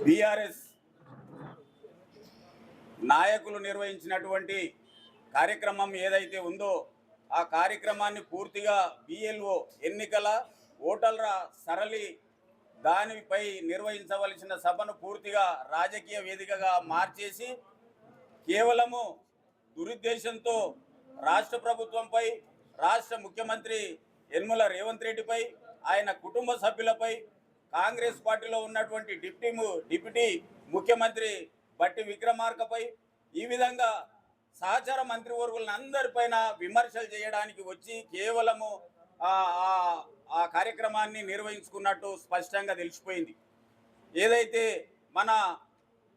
BRS నాయకులు నిర్వహించినటువంటి కార్యక్రమం ఏదైతే ఉందో ఆ కార్యక్రమాన్ని పూర్తిగా బిఎల్ఓ ఎన్నికల ఓటర్ల సరళి దానిపై నిర్వహించవలసిన సభను పూర్తిగా రాజకీయ వేదికగా మార్చేసి కేవలము దురుద్దేశంతో రాష్ట్ర ప్రభుత్వంపై, రాష్ట్ర ముఖ్యమంత్రి యనమల రేవంత్ రెడ్డిపై, ఆయన కుటుంబ సభ్యులపై, కాంగ్రెస్ పార్టీలో ఉన్నటువంటి డిప్యూటీ ముఖ్యమంత్రి బట్టి విక్రమార్కపై ఈ విధంగా సహచర మంత్రివర్గులను అందరిపైన విమర్శలు చేయడానికి వచ్చి కేవలము ఆ కార్యక్రమాన్ని నిర్వహించుకున్నట్టు స్పష్టంగా తెలిసిపోయింది. ఏదైతే మన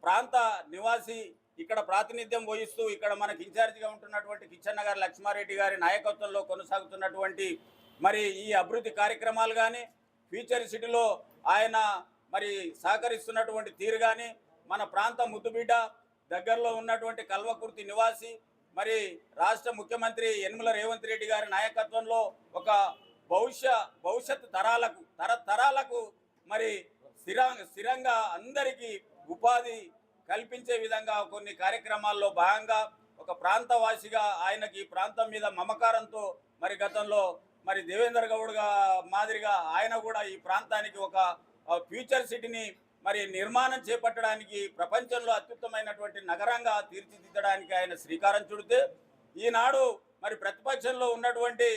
ప్రాంత నివాసి ఇక్కడ ప్రాతినిధ్యం వహిస్తూ ఇక్కడ మనకి ఇన్ఛార్జిగా ఉంటున్నటువంటి కిచ్చన్న గారి లక్ష్మారెడ్డి గారి నాయకత్వంలో కొనసాగుతున్నటువంటి మరి ఈ అభివృద్ధి కార్యక్రమాలు కానీ, ఫ్యూచర్ సిటీలో ఆయన మరి సహకరిస్తున్నటువంటి తీరు కానీ, మన ప్రాంత ముద్దుబిడ్డ దగ్గరలో ఉన్నటువంటి కల్వకుర్తి నివాసి మరి రాష్ట్ర ముఖ్యమంత్రి యనమల రేవంత్ రెడ్డి గారి నాయకత్వంలో ఒక భవిష్యత్ తరాలకు మరి స్థిరంగా అందరికీ ఉపాధి కల్పించే విధంగా కొన్ని కార్యక్రమాల్లో భాగంగా ఒక ప్రాంతవాసిగా ఆయనకి ప్రాంతం మీద మమకారంతో మరి గతంలో మరి దేవేందర్ గౌడ్ మాదిరిగా ఆయన కూడా ఈ ప్రాంతానికి ఒక ఫ్యూచర్ సిటీని మరి నిర్మాణం చేపట్టడానికి ప్రపంచంలో అత్యుత్తమైనటువంటి నగరంగా తీర్చిదిద్దడానికి ఆయన శ్రీకారం చుడితే ఈనాడు మరి ప్రతిపక్షంలో ఉన్నటువంటి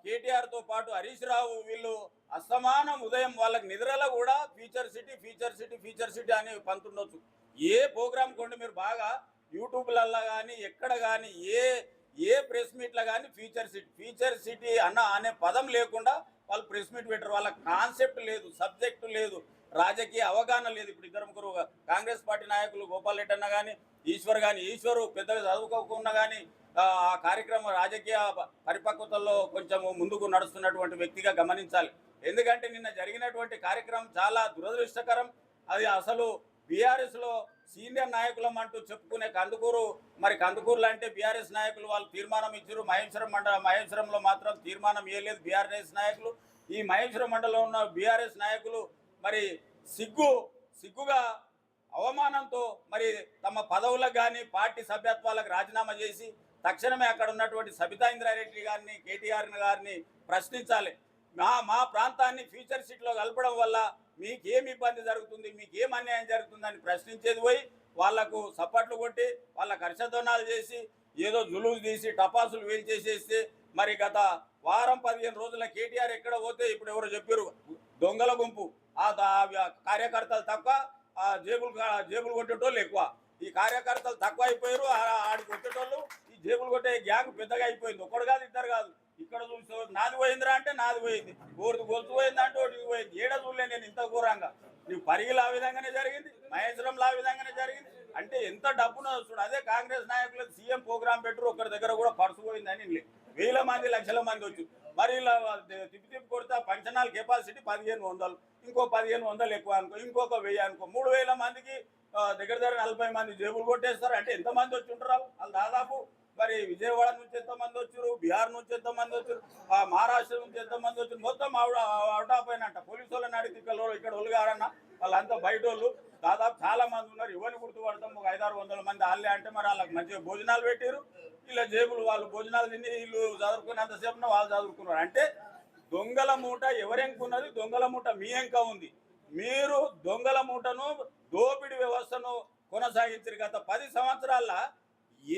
కేటీఆర్తో పాటు హరీష్ రావు వీళ్ళు అసమానం ఉదయం వాళ్ళకి నిద్రలో కూడా ఫ్యూచర్ సిటీ అని పంతుండొచ్చు. ఏ ప్రోగ్రాం కొండి మీరు బాగా యూట్యూబ్లలో కానీ ఎక్కడ కానీ ఏ ప్రెస్ మీట్లో కానీ ఫ్యూచర్ సిటీ అనే పదం లేకుండా వాళ్ళు ప్రెస్ మీట్ పెట్టారు. వాళ్ళ కాన్సెప్ట్ లేదు, సబ్జెక్టు లేదు, రాజకీయ అవగాహన లేదు. ఇప్పుడు ఇద్దరు ముగ్గురు కాంగ్రెస్ పార్టీ నాయకులు గోపాల్ రెడ్డి అన్న కానీ ఈశ్వరు పెద్దగా చదువుకోకుండా కానీ ఆ కార్యక్రమం రాజకీయ పరిపక్వతల్లో కొంచెం ముందుకు నడుస్తున్నటువంటి వ్యక్తిగా గమనించాలి. ఎందుకంటే నిన్న జరిగినటువంటి కార్యక్రమం చాలా దురదృష్టకరం. అది అసలు బీఆర్ఎస్లో సీనియర్ నాయకులం అంటూ చెప్పుకునే కందుకూరులో అంటే బీఆర్ఎస్ నాయకులు వాళ్ళు తీర్మానం ఇచ్చారు. మహేశ్వరంలో మాత్రం తీర్మానం ఇవ్వలేదు బీఆర్ఎస్ నాయకులు. ఈ మహేశ్వరం మండలంలో ఉన్న బీఆర్ఎస్ నాయకులు మరి సిగ్గుగా అవమానంతో మరి తమ పదవులకు కానీ పార్టీ సభ్యత్వాలకు రాజీనామా చేసి తక్షణమే అక్కడ ఉన్నటువంటి సబితా ఇంద్రారెడ్డి గారిని, కేటీఆర్ గారిని ప్రశ్నించాలి. మా ప్రాంతాన్ని ఫ్యూచర్ సిటీలో కలపడం వల్ల మీకేం ఇబ్బంది జరుగుతుంది, మీకేం అన్యాయం జరుగుతుందని ప్రశ్నించేది పోయి వాళ్లకు సప్పట్లు కొట్టి వాళ్ళకు హర్షధ్వానాలు చేసి ఏదో జులుసు తీసి టపాసులు వేలు చేసేస్తే మరి గత వారం 15 రోజుల కేటీఆర్ ఎక్కడ పోతే ఇప్పుడు ఎవరో చెప్పారు దొంగల గుంపు, ఆ కార్యకర్తలు తక్కువ, జేబులు కొట్టేటోళ్ళు ఎక్కువ. ఈ కార్యకర్తలు తక్కువ అయిపోయారు, ఆడికి కొట్టేటోళ్ళు ఈ జేబులు కొట్టే గ్యాంగ్ పెద్దగా అయిపోయింది. ఒకడు కాదు, ఇద్దరు కాదు. ఇక్కడ చూసి నాది పోయిందిరా అంటే నాది పోయింది, గొలుసు పోయింది అంటే ఒకటి పోయింది. ఏడ చూడలే నేను ఇంత ఘోరంగా. నీవు పరిగిలు ఆ విధంగానే జరిగింది, మహేశ్వరంలో ఆ విధంగానే జరిగింది. అంటే ఎంత డబ్బునో చూడు. అదే కాంగ్రెస్ నాయకులకు సీఎం ప్రోగ్రాం పెట్టరు, ఒకరి దగ్గర కూడా పర్సు పోయిందని వేల మంది లక్షల మంది వచ్చి మరి ఇలా తిప్పి కొడితే పంచనాల కెపాసిటీ 1500, ఇంకో 1500 ఎక్కువ అనుకో, ఇంకొక 1000 అనుకో, 3000 మందికి దగ్గర 40 మంది జేబులు కొట్టేస్తారు. అంటే ఎంతమంది వచ్చి ఉంటారు వాళ్ళు? దాదాపు మరి విజయవాడ నుంచి ఎంతమంది వచ్చారు, బీహార్ నుంచి ఎంతమంది వచ్చారు, మహారాష్ట్ర నుంచి ఎంతమంది వచ్చారు, మొత్తం అవుటాపోయినట్ట. పోలీసు వాళ్ళని అడిగితే ఇక్కడ వాళ్ళు కారన్న వాళ్ళంతా బయట వాళ్ళు దాదాపు చాలా మంది ఉన్నారు. ఎవరిని గుర్తుపడతాం? ఒక 500-600 మంది వాళ్ళే. అంటే మరి వాళ్ళకి మంచిగా భోజనాలు పెట్టారు, ఇలా జేబులు వాళ్ళు భోజనాలు తిని వీళ్ళు చదువుకున్నంతసేపున వాళ్ళు చదువుకున్నారు. అంటే దొంగల మూట ఎవరెంకున్నది? దొంగల మూట మీ ఎంక ఉంది. మీరు దొంగల మూటను, దోపిడీ వ్యవస్థను కొనసాగించారు. గత 10 సంవత్సరాల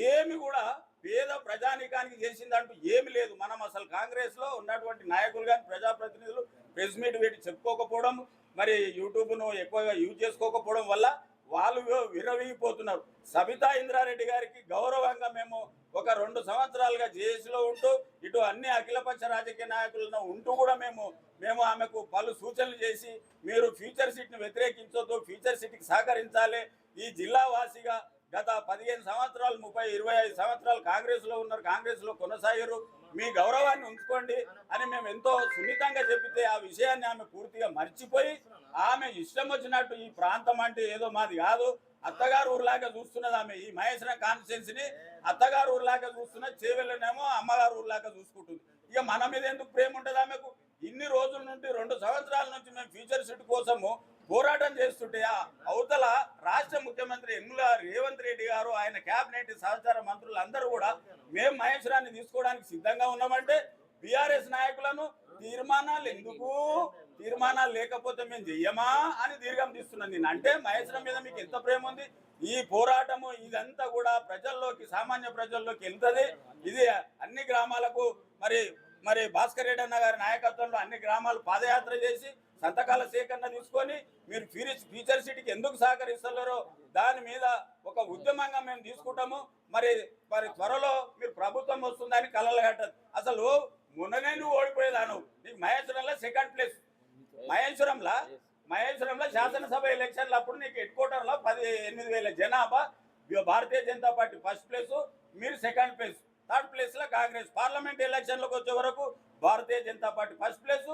ఏమి కూడా పేద ప్రజానీకానికి చేసిందంటూ ఏమి లేదు. మనం అసలు కాంగ్రెస్లో ఉన్నటువంటి నాయకులు కానీ ప్రజాప్రతినిధులు ప్రెస్ మీట్ పెట్టి చెప్పుకోకపోవడం, మరి యూట్యూబ్ను ఎక్కువగా యూజ్ చేసుకోకపోవడం వల్ల వాళ్ళు విర్రవీగిపోతున్నారు. సబితా ఇంద్రారెడ్డి గారికి గౌరవంగా మేము ఒక 2 సంవత్సరాలుగా జేఏసీలో ఉంటూ ఇటు అన్ని అఖిలపక్ష రాజకీయ నాయకులను ఉంటూ కూడా మేము ఆమెకు పలు సూచనలు చేసి మీరు ఫ్యూచర్ సిటీని వ్యతిరేకించొద్దు, ఫ్యూచర్ సిటీకి సహకరించాలి. ఈ జిల్లా వాసిగా గత 15 సంవత్సరాలు 30-25 సంవత్సరాలు కాంగ్రెస్లో ఉన్నారు, కాంగ్రెస్లో కొనసాగారు, మీ గౌరవాన్ని ఉంచుకోండి అని మేము ఎంతో సున్నితంగా చెప్పితే ఆ విషయాన్ని ఆమె పూర్తిగా మర్చిపోయి ఆమె ఇష్టం వచ్చినట్టు ఈ ప్రాంతం అంటే ఏదో మాది కాదు, అత్తగారు ఊరులాగా చూస్తున్నది. ఆమె ఈ మహేశ్వరం కాన్స్టిట్యున్సీని అత్తగారు ఊరులాగా చూస్తున్నది, చేవెళ్ళనేమో అమ్మగారు ఊరులాగా చూసుకుంటుంది. ఇక మన మీద ఎందుకు ప్రేమ ఉంటుంది ఆమెకు? ఇన్ని రోజుల నుండి 2 సంవత్సరాల నుంచి మేము ఫ్యూచర్ సిటీ కోసము పోరాటం చేస్తుంటే అవతల రాష్ట్ర ముఖ్యమంత్రి యనుమల రేవంత్ రెడ్డి గారు ఆయన కేబినెట్ సహచార మంత్రులు అందరూ కూడా మేము మహేశ్వరాన్ని తీసుకోవడానికి సిద్ధంగా ఉన్నామంటే బీఆర్ఎస్ నాయకులను తీర్మానాలు ఎందుకు, తీర్మానాలు లేకపోతే మేము చెయ్యమా అని దీర్ఘం తీస్తున్నాను నేను. అంటే మహేశ్వరం మీద మీకు ఎంత ప్రేమ ఉంది? ఈ పోరాటము ఇదంతా కూడా ప్రజల్లోకి, సామాన్య ప్రజల్లోకి వెళ్తుంది. ఇది అన్ని గ్రామాలకు మరి భాస్కర్ రెడ్డి అన్న గారి నాయకత్వంలో అన్ని గ్రామాలు పాదయాత్ర చేసి సంతకాల సేకరణ తీసుకొని మీరు ఫ్యూచర్ సిటీకి ఎందుకు సహకరిస్తున్నారో దాని మీద ఒక ఉద్యమంగా మేము తీసుకుంటాము. మరి త్వరలో మీరు ప్రభుత్వం వస్తుందని కలలు కట్టదు. అసలు మొన్ననే నువ్వు ఓడిపోయేదాను, నీకు మహేశ్వరంలో సెకండ్ ప్లేస్. మహేశ్వరంలో శాసనసభ ఎలక్షన్లు అప్పుడు నీకు హెడ్ క్వార్టర్లో 18,000 జనాభా, భారతీయ జనతా పార్టీ ఫస్ట్ ప్లేసు, మీరు సెకండ్ ప్లేస్, థర్డ్ ప్లేస్లో కాంగ్రెస్. పార్లమెంట్ ఎలక్షన్లకు వచ్చే వరకు Bharatiya Janata Party first place,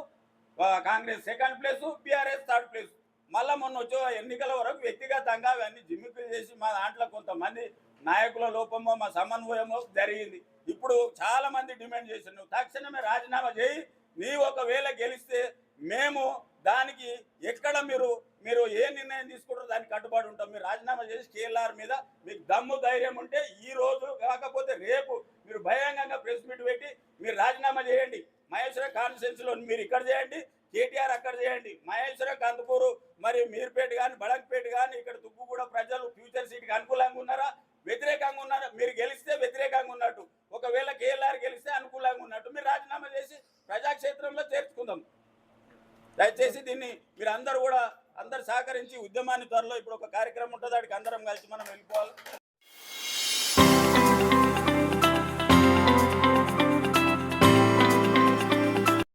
Congress second place, BRS third place. మళ్ళీ మొన్న వచ్చే ఎన్నికల వరకు వ్యక్తిగతంగా అవన్నీ జిమ్మికులు చేసి మా దాంట్లో కొంతమంది నాయకుల లోపమో మా సమన్వయమో జరిగింది. ఇప్పుడు చాలా మంది డిమాండ్ చేశారు, నువ్వు తక్షణమే రాజీనామా చేయి, నీ ఒకవేళ గెలిస్తే మేము దానికి ఎక్కడ మీరు ఏ నిర్ణయం తీసుకుంటారో దానికి కట్టుబడి ఉంటాం. మీరు రాజీనామా చేసి కేఎల్ఆర్ మీద మీకు దమ్ము ధైర్యం ఉంటే ఈ రోజు కాకపోతే రేపు మీరు బహిరంగంగా ప్రెస్ మీట్ పెట్టి మీరు రాజీనామా చేయండి. మహేశ్వర కాన్స్టిట్యున్సీలో మీరు ఇక్కడ చేయండి, కేటీఆర్ అక్కడ చేయండి. మహేశ్వర, కందుకూరు, మరి మీర్పేట కానీ బడంగపేట కానీ ఇక్కడ తుక్కుగూడ ప్రజలు ఫ్యూచర్ సిటీకి అనుకూలంగా ఉన్నారా, వ్యతిరేకంగా ఉన్నారా? మీరు గెలిస్తే వ్యతిరేకంగా ఉన్నట్టు, ఒకవేళ కేఎల్ఆర్ గెలిస్తే అనుకూలంగా ఉన్నట్టు. మీరు రాజీనామా చేసి ప్రజాక్షేత్రంలో చేర్చుకుందాం. దయచేసి దీన్ని మీరు అందరూ సహకరించి ఉద్యమాన్ని త్వరలో ఇప్పుడు ఒక కార్యక్రమం ఉంటుంది, అక్కడికి అందరం కలిసి మనం వెళ్ళిపోవాలి.